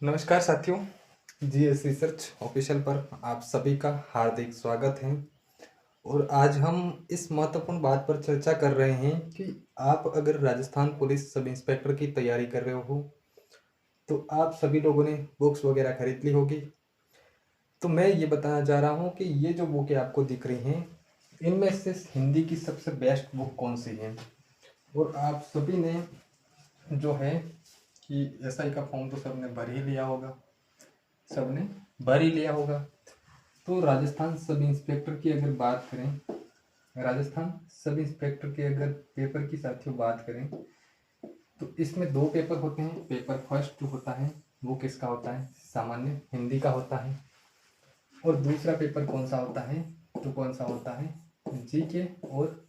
नमस्कार साथियों। GS research official पर आप सभी का हार्दिक स्वागत है। और आज हम इस महत्वपूर्ण बात पर चर्चा कर रहे हैं कि आप अगर राजस्थान पुलिस सब इंस्पेक्टर की तैयारी कर रहे हो तो आप सभी लोगों ने बुक्स वगैरह खरीद ली होगी। तो मैं ये बताना चाह रहा हूँ कि ये जो बुकें आपको दिख रही हैं इनमें से हिंदी की सबसे बेस्ट बुक कौन सी है। और आप सभी ने जो है कि एसआई का फॉर्म तो सबने भर ही लिया होगा, सबने भर ही लिया होगा। तो राजस्थान सब इंस्पेक्टर की अगर बात करें, राजस्थान सब इंस्पेक्टर के अगर पेपर की साथियों बात करें तो इसमें दो पेपर होते हैं। पेपर फर्स्ट जो होता है वो किसका होता है, सामान्य हिंदी का होता है। और दूसरा पेपर कौन सा होता है, तो कौन सा होता है, जीके और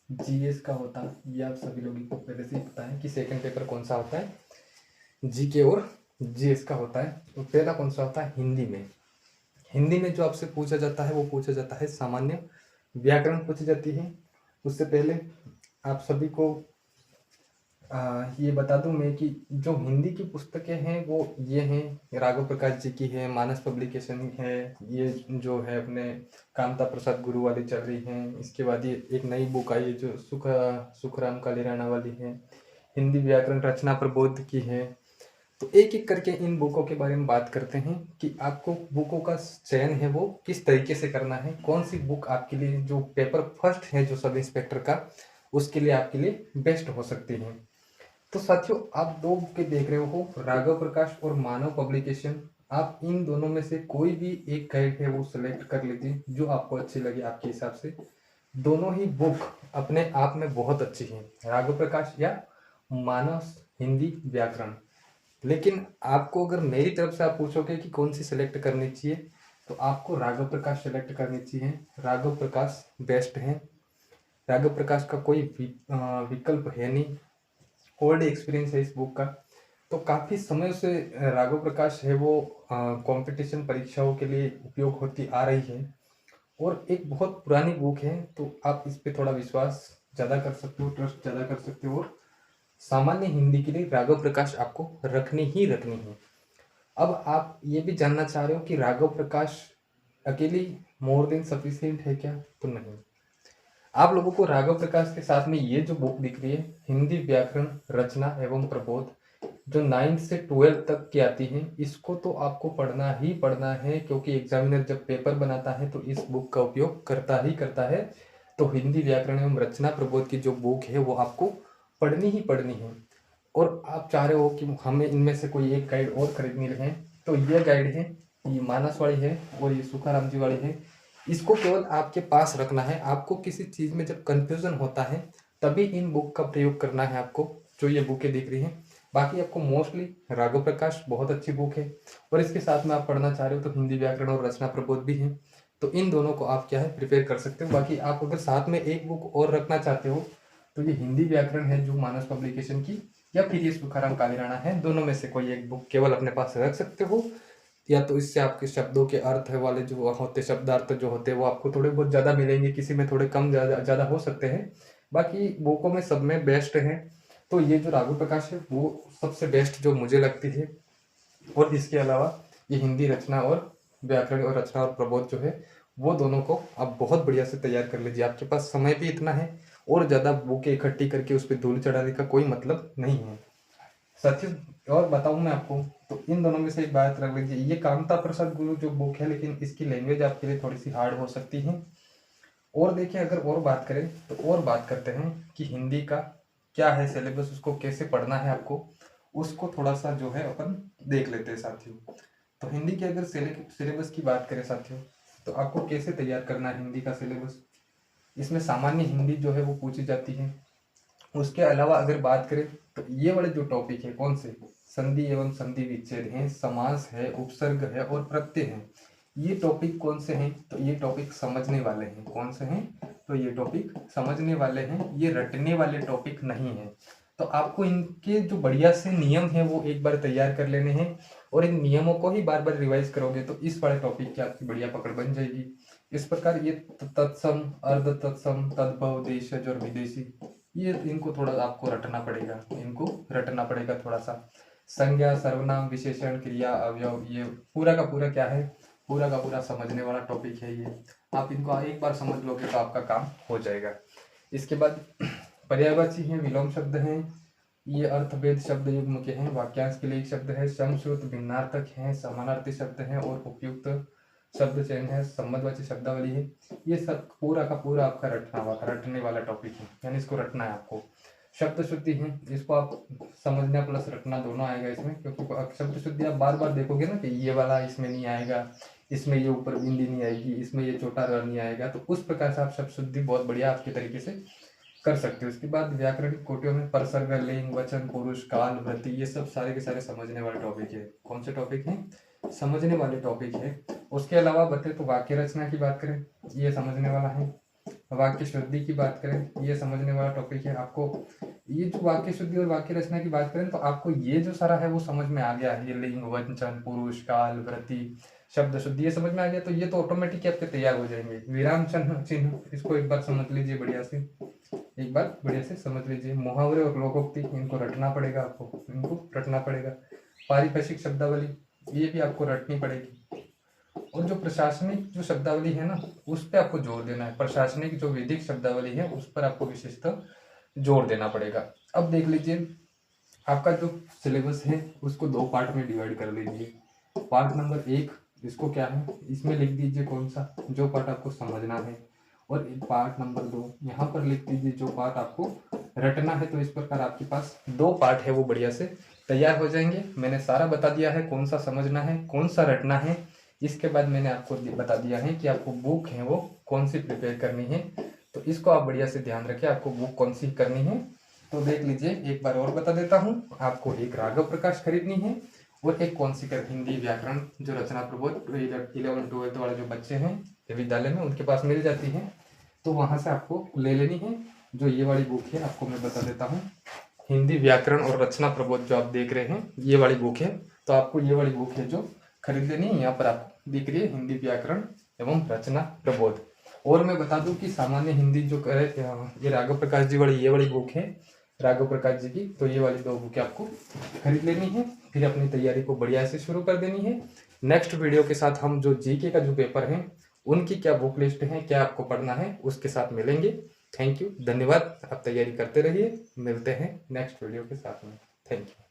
जीएस का होता है। ये आप सभी लोगों को पहले से ही पता है कि सेकंड पेपर कौन सा होता है, जीके और जीएस का होता है। तो पहला कौन सा होता है, हिंदी में। हिंदी में जो आपसे पूछा जाता है वो पूछा जाता है सामान्य व्याकरण पूछी जाती है। उससे पहले आप सभी को ये बता दूं मैं कि जो हिंदी की पुस्तकें हैं वो ये हैं, राघव प्रकाश जी की है, मानस पब्लिकेशन है, ये जो है अपने कामता प्रसाद गुरु वाली चल रही है। इसके बाद ये एक नई बुक आई है जो सुखराम कालीराणा वाली है, हिंदी व्याकरण रचना प्रबोध की है। तो एक एक करके इन बुकों के बारे में बात करते हैं कि आपको बुकों का चयन है वो किस तरीके से करना है, कौन सी बुक आपके लिए जो पेपर फर्स्ट है जो सब इंस्पेक्टर का उसके लिए आपके लिए बेस्ट हो सकती है। तो साथियों आप दो बुकें देख रहे हो, राघव प्रकाश और मानव पब्लिकेशन। आप इन दोनों में से कोई भी एक गाइड है वो सिलेक्ट कर लीजिए जो आपको अच्छी लगे आपके हिसाब से। दोनों ही बुक अपने आप में बहुत अच्छी हैं, राघव प्रकाश या मानव हिंदी व्याकरण। लेकिन आपको अगर मेरी तरफ से आप पूछोगे कि कौन सी सेलेक्ट करनी चाहिए तो आपको राघव प्रकाश सेलेक्ट करनी चाहिए। राघव प्रकाश बेस्ट है। राघव प्रकाश का कोई विकल्प है नहीं। ओल्ड एक्सपीरियंस है इस बुक का। तो काफ़ी समय से राघव प्रकाश है वो कंपटीशन परीक्षाओं के लिए उपयोग होती आ रही है और एक बहुत पुरानी बुक है। तो आप इस पे थोड़ा विश्वास ज़्यादा कर सकते हो, ट्रस्ट ज़्यादा कर सकते हो। और सामान्य हिंदी के लिए राघव प्रकाश आपको रखनी ही रखनी है। अब आप ये भी जानना चाह रहे हो कि राघव प्रकाश अकेली मोर देन सफिशियंट है क्या, तो नहीं। आप लोगों को राघव प्रकाश के साथ में ये जो बुक दिख रही है, हिंदी व्याकरण रचना एवं प्रबोध, जो 9th से 12th तक की आती है, इसको तो आपको पढ़ना ही पढ़ना है क्योंकि एग्जामिनर जब पेपर बनाता है तो इस बुक का उपयोग करता ही करता है। तो हिंदी व्याकरण एवं रचना प्रबोध की जो बुक है वो आपको पढ़नी ही पढ़नी है। और आप चाह रहे हो कि हमें इनमें से कोई एक गाइड और खरीदनी रहे, तो ये गाइड है, ये मानस वाली है और ये सुखाराम जी वाली है। इसको केवल आपके पास रखना है। आपको किसी चीज़ में जब कंफ्यूजन होता है तभी इन बुक का प्रयोग करना है आपको, जो ये बुकें दिख रही हैं। बाकी आपको मोस्टली राघव प्रकाश बहुत अच्छी बुक है और इसके साथ में आप पढ़ना चाह रहे हो तो हिंदी व्याकरण और रचना प्रबोध भी है। तो इन दोनों को आप क्या है प्रिपेयर कर सकते हो। बाकी आप अगर साथ में एक बुक और रखना चाहते हो तो ये हिंदी व्याकरण है जो मानस पब्लिकेशन की, या फिर ये सुखाराम कालीराणा है। दोनों में से कोई एक बुक केवल अपने पास रख सकते हो। या तो इससे आपके शब्दों के अर्थ वाले जो होते, शब्दार्थ जो होते हैं वो आपको थोड़े बहुत ज़्यादा मिलेंगे, किसी में थोड़े कम ज़्यादा ज़्यादा हो सकते हैं। बाकी बुकों में सब में बेस्ट है तो ये जो राघव प्रकाश है वो सबसे बेस्ट जो मुझे लगती है। और इसके अलावा ये हिंदी रचना और व्याकरण और रचना और प्रबोध जो है वो दोनों को आप बहुत बढ़िया से तैयार कर लीजिए। आपके पास समय भी इतना है और ज़्यादा बुकें इकट्ठी करके उस पर धूल चढ़ाने का कोई मतलब नहीं है साथियों। और बताऊं मैं आपको तो इन दोनों में से एक बात रख लीजिए, ये कामता प्रसाद गुरु जो बुक है लेकिन इसकी लैंग्वेज आपके लिए थोड़ी सी हार्ड हो सकती है। और देखिए अगर और बात करें तो और बात करते हैं कि हिंदी का क्या है सिलेबस, उसको कैसे पढ़ना है आपको, उसको थोड़ा सा जो है अपन देख लेते हैं साथियों। तो हिंदी के अगर सिलेबस की बात करें साथियों तो आपको कैसे तैयार करना है हिंदी का सिलेबस। इसमें सामान्य हिंदी जो है वो पूछी जाती है। उसके अलावा अगर बात करें तो ये वाले जो टॉपिक है कौन से, संधि एवं संधि विच्छेद हैं, समास है, उपसर्ग है और प्रत्यय है। ये टॉपिक कौन से हैं, तो ये टॉपिक समझने वाले हैं। कौन से हैं, तो ये टॉपिक समझने वाले हैं, ये रटने वाले टॉपिक नहीं है। तो आपको इनके जो बढ़िया से नियम है वो एक बार तैयार कर लेने हैं और इन नियमों को ही बार बार रिवाइज करोगे तो इस वाले टॉपिक की आपकी बढ़िया पकड़ बन जाएगी। इस प्रकार ये तत्सम, अर्ध तत्सम, तद्भव, देशज और विदेशी, ये इनको थोड़ा आपको रटना पड़ेगा, इनको रटना पड़ेगा थोड़ा सा। संज्ञा, सर्वनाम, विशेषण, क्रिया, अवयव, ये पूरा का पूरा क्या है, पूरा का पूरा समझने वाला टॉपिक है ये। आप इनको एक बार समझ लोगे तो आपका काम हो जाएगा। इसके बाद पर्यायवाची हैं, विलोम शब्द हैं, ये अर्थभेद शब्द युग्म के हैं, वाक्यांश के लिए एक शब्द है, समश्रुत भिन्नार्थक हैं, समानार्थी शब्द हैं और उपयुक्त शब्द चयन है, संबंधवाची शब्दावली है। ये सब पूरा का पूरा आपका रटने वाला टॉपिक है, यानी इसको रटना है आपको। शब्द शुद्धि है, इसको आप समझना प्लस रटना दोनों आएगा इसमें, क्योंकि शब्द शुद्धि आप बार बार देखोगे ना कि ये वाला इसमें नहीं आएगा, इसमें ये ऊपर बिंदी नहीं आएगी, इसमें ये छोटा र नहीं आएगा, तो उस प्रकार से आप शब्द शुद्धि बहुत बढ़िया आपके तरीके से कर सकते हो। उसके बाद व्याकरणिक कोटियों में परसर्ग, लिंग, वचन, पुरुष, काल, वृत्ति, ये सब सारे के सारे समझने वाले टॉपिक है। कौन से टॉपिक है, समझने वाले टॉपिक है। उसके अलावा बते तो वाक्य रचना की बात करें, ये समझने वाला है। वाक्य शुद्धि की बात करें, ये समझने वाला टॉपिक है। आपको ये जो वाक्य शुद्धि और वाक्य रचना की बात करें तो आपको ये जो सारा है वो समझ में आ गया है। ये लिंग, वचन, पुरुष, काल, वृत्ति, शब्द शुद्धि, ये समझ में आ गया तो ये तो ऑटोमेटिक आपके तैयार हो जाएंगे। विराम चिन्ह, इसको एक बार समझ लीजिए बढ़िया से, एक बार बढ़िया से समझ लीजिए। मुहावरे और लोकोक्ति, इनको रटना पड़ेगा आपको, इनको रटना पड़ेगा। पारिभाषिक शब्दावली, ये भी आपको रटनी पड़ेगी। और जो प्रशासनिक जो शब्दावली है ना, उस पर आपको जोर देना है। प्रशासनिक जो विधिक शब्दावली है उस पर आपको विशेषतः जोर देना पड़ेगा। अब देख लीजिए, आपका जो सिलेबस है उसको दो पार्ट में डिवाइड कर लीजिए। पार्ट नंबर 1, इसको क्या है, इसमें लिख दीजिए कौन सा जो पार्ट आपको समझना है, और पार्ट नंबर 2 यहाँ पर लिख दीजिए जो पार्ट आपको रटना है। तो इस प्रकार आपके पास 2 पार्ट है वो बढ़िया से तैयार हो जाएंगे। मैंने सारा बता दिया है कौन सा समझना है, कौन सा रटना है। इसके बाद मैंने आपको बता दिया है कि आपको बुक है वो कौन सी प्रिपेयर करनी है, तो इसको आप बढ़िया से ध्यान रखें, आपको बुक कौन सी करनी है। तो देख लीजिए, एक बार और बता देता हूँ, आपको एक राघव प्रकाश खरीदनी है और एक कौन सी कर हिंदी व्याकरण जो रचना प्रबोध 11th-12th वाले जो बच्चे हैं विद्यालय में उनके पास मिल जाती है, तो वहाँ से आपको ले लेनी है। जो ये वाली बुक है आपको मैं बता देता हूँ, हिंदी व्याकरण और रचना प्रबोध जो आप देख रहे हैं ये वाली बुक है, तो आपको ये वाली बुक है जो खरीद लेनी है। यहाँ पर आपको दिख रही है हिंदी व्याकरण एवं रचना प्रबोध। और मैं बता दूं कि सामान्य हिंदी जो करे ये राघव प्रकाश जी वाली ये वाली बुक है राघव प्रकाश जी की, तो ये वाली 2 बुकें आपको खरीद लेनी है। फिर अपनी तैयारी को बढ़िया से शुरू कर देनी है। नेक्स्ट वीडियो के साथ हम जो जीके का जो पेपर है उनकी क्या बुक लिस्ट है, क्या आपको पढ़ना है, उसके साथ मिलेंगे। थैंक यू, धन्यवाद। आप तैयारी करते रहिए, मिलते हैं नेक्स्ट वीडियो के साथ में। Thank you.